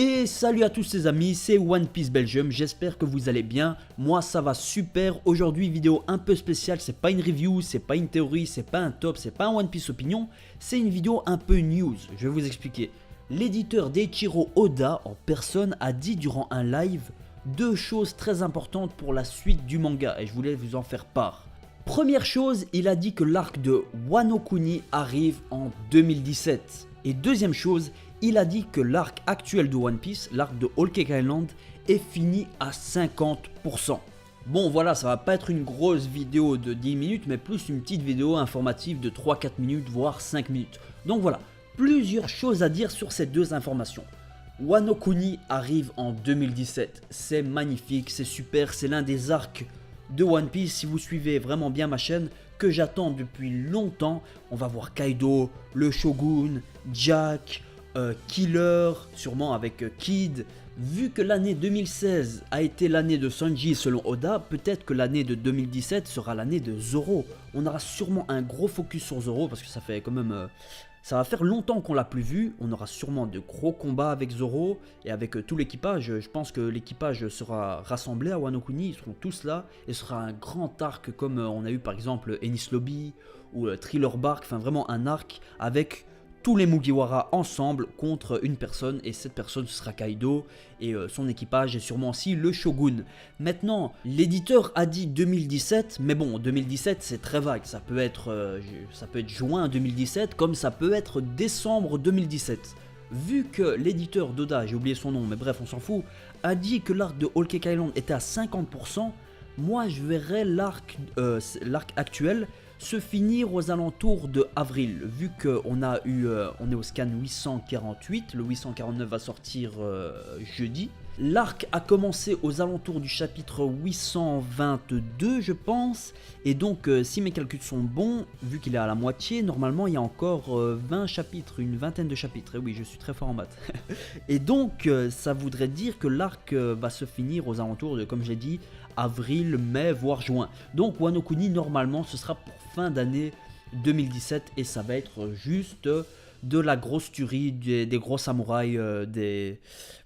Et salut à tous les amis, c'est One Piece Belgium, j'espère que vous allez bien, moi ça va super. Aujourd'hui vidéo un peu spéciale, c'est pas une review, c'est pas une théorie, c'est pas un top, c'est pas un One Piece opinion, c'est une vidéo un peu news, je vais vous expliquer. L'éditeur d'Eiichiro Oda en personne a dit durant un live deux choses très importantes pour la suite du manga et je voulais vous en faire part. Première chose, il a dit que l'arc de Wano Kuni arrive en 2017. Et deuxième chose, il a dit que l'arc actuel de One Piece, l'arc de Whole Cake Island, est fini à 50%. Bon voilà, ça va pas être une grosse vidéo de 10 minutes, mais plus une petite vidéo informative de 3-4 minutes, voire 5 minutes. Donc voilà, plusieurs choses à dire sur ces deux informations. Wano Kuni arrive en 2017, c'est magnifique, c'est super, c'est l'un des arcs de One Piece, si vous suivez vraiment bien ma chaîne, que j'attends depuis longtemps. On va voir Kaido, le Shogun, Jack, Killer, sûrement avec Kid. Vu que l'année 2016 a été l'année de Sanji selon Oda, peut-être que l'année de 2017 sera l'année de Zoro. On aura sûrement un gros focus sur Zoro parce que ça fait quand même... ça va faire longtemps qu'on l'a plus vu, on aura sûrement de gros combats avec Zoro et avec tout l'équipage. Je pense que l'équipage sera rassemblé à Wano Kuni, ils seront tous là et ce sera un grand arc comme on a eu par exemple Enies Lobby ou Thriller Bark, enfin vraiment un arc avec tous les Mugiwara ensemble contre une personne et cette personne ce sera Kaido et son équipage et sûrement aussi le Shogun. Maintenant, l'éditeur a dit 2017, mais bon 2017 c'est très vague, ça peut être juin 2017 comme ça peut être décembre 2017. Vu que l'éditeur d'Oda, j'ai oublié son nom mais bref on s'en fout, a dit que l'arc de Whole Cake Island était à 50%, moi je verrais l'arc actuel se finir aux alentours de avril, vu qu'on on est au scan 848, le 849 va sortir jeudi. L'arc a commencé aux alentours du chapitre 822 je pense, et donc si mes calculs sont bons, vu qu'il est à la moitié, normalement il y a encore 20 chapitres, une vingtaine de chapitres, et oui je suis très fort en maths. Et donc ça voudrait dire que l'arc va se finir aux alentours de, comme j'ai dit, avril, mai, voire juin. Donc Wano Kuni normalement ce sera pour fin d'année 2017 et ça va être juste de la grosse tuerie, des gros samouraïs,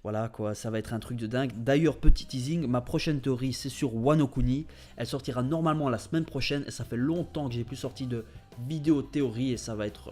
voilà quoi, ça va être un truc de dingue. D'ailleurs, petit teasing, ma prochaine théorie c'est sur Wano Kuni, elle sortira normalement la semaine prochaine et ça fait longtemps que j'ai plus sorti de vidéo théorie et ça va être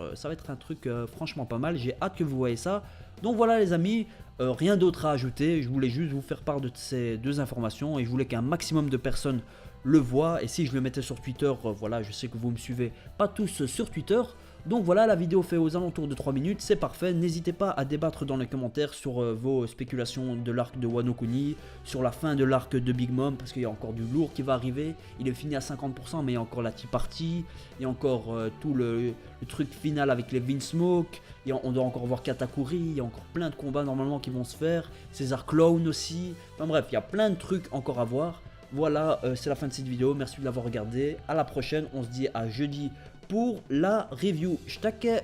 un truc franchement pas mal, j'ai hâte que vous voyez ça. Donc voilà les amis, rien d'autre à ajouter, je voulais juste vous faire part de ces deux informations et je voulais qu'un maximum de personnes le voient. Et si je le mettais sur Twitter, voilà, je sais que vous me suivez pas tous sur Twitter. Donc voilà, la vidéo fait aux alentours de 3 minutes, c'est parfait. N'hésitez pas à débattre dans les commentaires sur vos spéculations de l'arc de Wano Kuni, sur la fin de l'arc de Big Mom, parce qu'il y a encore du lourd qui va arriver. Il est fini à 50%, mais il y a encore la Tea Party, il y a encore tout le truc final avec les Vinsmoke, et on doit encore voir Katakuri, il y a encore plein de combats normalement qui vont se faire, César Clown aussi, enfin bref, il y a plein de trucs encore à voir. Voilà, c'est la fin de cette vidéo, merci de l'avoir regardé, à la prochaine, on se dit à jeudi pour la review. J't'accueille.